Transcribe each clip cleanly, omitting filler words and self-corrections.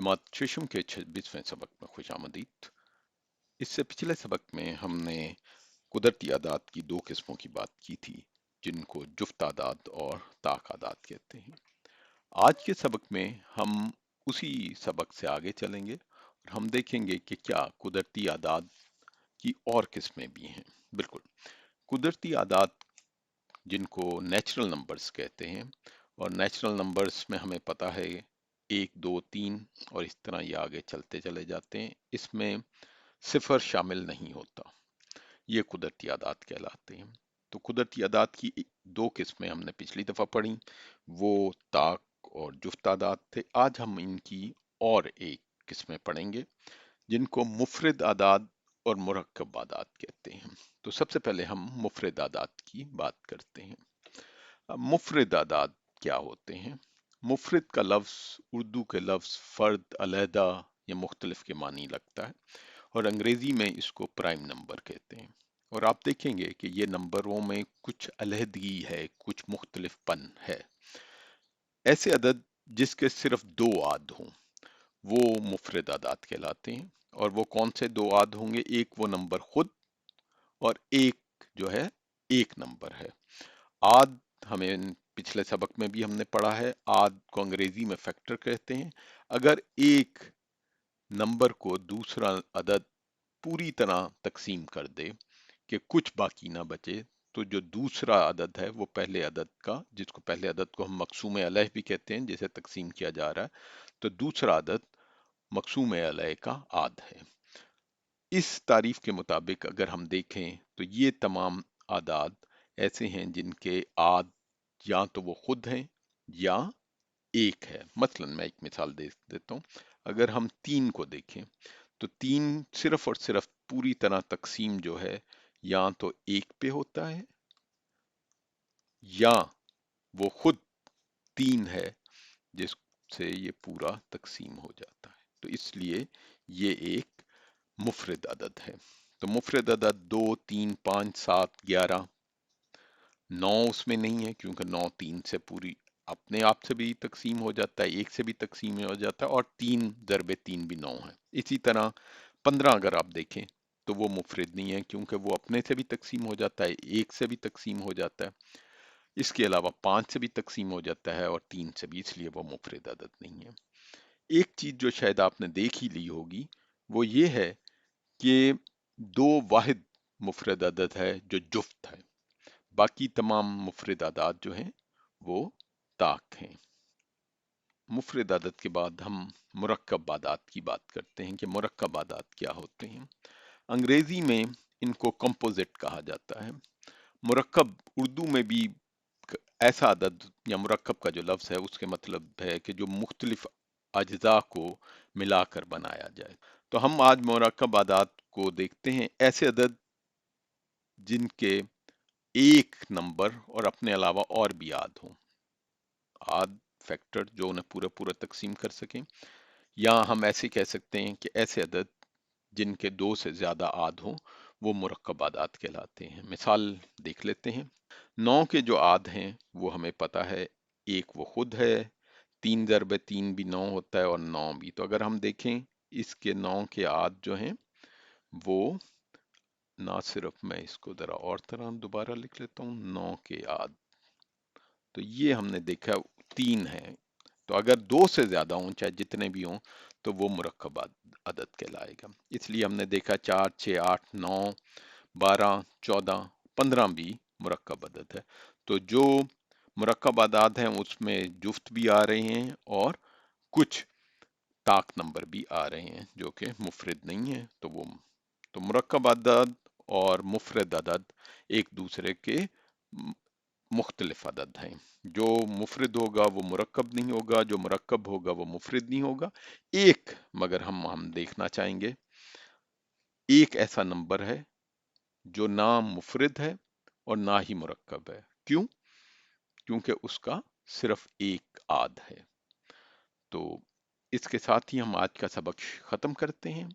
जमात चशम के 26वें सबक में खुश आमदीद। इससे पिछले सबक में हमने कुदरती आदात की दो किस्मों की बात की थी, जिनको जुफ्त आदात और ताक आदात कहते हैं। आज के सबक में हम उसी सबक से आगे चलेंगे और हम देखेंगे कि क्या कुदरती आदात की और किस्में भी हैं। बिल्कुल, कुदरती आदात जिनको नेचुरल नंबर्स कहते हैं, और नेचुरल नंबर्स में हमें पता है 1 2 3 और इस तरह ये आगे चलते चले जाते हैं, इसमें सिफर शामिल नहीं होता, ये कुदरती आदात कहलाते हैं। तो कुदरती आदात की दो किस्में हमने पिछली दफा पढ़ी, वो ताक और जुफ्त आदात थे। आज हम इनकी और एक किस्में पढ़ेंगे जिनको मुफरद आदात और मुरक्कब आदात कहते हैं। तो सबसे पहले हम मुफरद आदात की बात करते हैं। अब मुफरद आदात क्या होते हैं? मुफरद का लफ्ज उर्दू के लफ्ज फर्द, अलहदा या मुख्तलिफ के मानी लगता है, और अंग्रेजी में इसको प्राइम नंबर कहते हैं। और आप देखेंगे कि ये नंबरों में कुछ अलहदगी है, कुछ मुख्तलिफपन है। ऐसे अदद जिसके सिर्फ दो आद हों वो मुफरद आदात कहलाते हैं। और वो कौन से दो आद होंगे? एक वो नंबर खुद, और एक जो है एक नंबर है। आद हमें पिछले सबक में भी हमने पढ़ा है, आद को अंग्रेजी में फैक्टर कहते हैं। अगर एक नंबर को दूसरा अदद पूरी तरह तकसीम कर दे कि कुछ बाकी ना बचे, तो जो दूसरा अदद है वो पहले अदद का, जिसको पहले अदद को हम मकसूम अलह भी कहते हैं, जैसे तकसीम किया जा रहा है, तो दूसरा अदद मकसूम अलह का आद है। इस तारीफ के मुताबिक अगर हम देखें तो ये तमाम आदाद ऐसे हैं जिनके आद या तो वो खुद हैं या एक है। मसलन मैं एक मिसाल दे देता हूँ। अगर हम 3 को देखें तो 3 सिर्फ और सिर्फ पूरी तरह तकसीम जो है या तो एक पे होता है या वो खुद 3 है जिससे ये पूरा तकसीम हो जाता है। तो इसलिए ये एक मुफरद अदद है। तो मुफरद अदद 2 3 5 7 11, 9 उसमें नहीं है क्योंकि 9 3 से पूरी अपने आप से भी तकसीम हो जाता है, एक से भी तकसीम हो जाता है, और 3 × 3 भी 9 है। इसी तरह 15 अगर आप देखें तो वो मुफरद नहीं है क्योंकि वो अपने से भी तकसीम हो जाता है, एक से भी तकसीम हो जाता है, इसके अलावा 5 से भी तकसीम हो जाता है और 3 से भी, इसलिए वो मुफरद अदद नहीं है। एक चीज जो शायद आपने देख ही ली होगी वो ये है कि दो वाहिद मुफरद अदद है जो जुफ्त है, बाकी तमाम मुफरद अदाद जो हैं वो ताक हैं। मुफरद अदद के बाद हम मुरक्कब आदात की बात करते हैं कि मुरक्कब आदात क्या होते हैं। अंग्रेजी में इनको कंपोजिट कहा जाता है। मुरक्कब उर्दू में भी ऐसा अदद या मुरक्कब का जो लफ्ज है उसके मतलब है कि जो मुख्तलिफ अज्जा को मिलाकर बनाया जाए। तो हम आज मुरक्कब आदात को देखते हैं, ऐसे अदद जिनके एक नंबर और अपने अलावा और भी आद हों, आद फैक्टर जो उन्हें पूरा पूरा तकसीम कर सकें, या हम ऐसे कह सकते हैं कि ऐसे अदद जिनके दो से ज्यादा आद हों वो मुरक्कब आदात कहलाते हैं। मिसाल देख लेते हैं। 9 के जो आद हैं वो हमें पता है, एक वो खुद है, 3 × 3 भी 9 होता है और 9 भी। तो अगर हम देखें इसके 9 के आद जो हैं वो, ना सिर्फ मैं इसको जरा और तरह दोबारा लिख लेता हूँ, 9 के आद, तो ये हमने देखा 3 है। तो अगर दो से ज्यादा हों, चाहे जितने भी हों, तो वो मुरक्कब अदद कहलाएगा। इसलिए हमने देखा 4 6 8 9 12 14 15 भी मुरक्कब अदद है। तो जो मुरक्कब अदाद हैं उसमें जुफ्त भी आ रहे हैं और कुछ ताक नंबर भी आ रहे हैं जो कि मुफरद नहीं है। तो मुरक्कब अदद और मुफरद अदद एक दूसरे के मुख्तलिफ अदद हैं। जो मुफरद होगा वो मुरक्कब नहीं होगा, जो मुरक्कब होगा वो मुफरद नहीं होगा। एक मगर हम देखना चाहेंगे, एक ऐसा नंबर है जो ना मुफरद है और ना ही मुरक्कब है। क्यों? क्योंकि उसका सिर्फ एक आद है। तो इसके साथ ही हम आज का सबक खत्म करते हैं।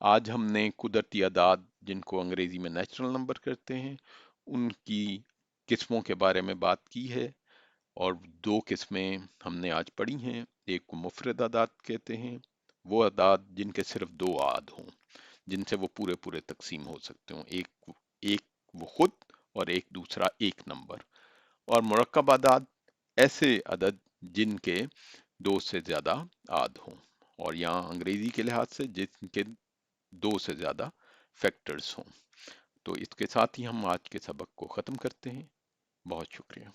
आज हमने कुदरती आदाद जिनको अंग्रेजी में नेचुरल नंबर कहते हैं उनकी किस्मों के बारे में बात की है, और दो किस्में हमने आज पढ़ी हैं। एक को मुफरद आदात कहते हैं वो अदाद जिनके सिर्फ दो आद हों, जिनसे वो पूरे पूरे तकसीम हो सकते हो, एक एक वो खुद और एक दूसरा एक नंबर। और मुरक्कब अदाद ऐसे अदद जिनके दो से ज्यादा आद हों, और यहाँ अंग्रेजी के लिहाज से जिनके दो से ज्यादा फैक्टर्स हों। तो इसके साथ ही हम आज के सबक को ख़त्म करते हैं। बहुत शुक्रिया।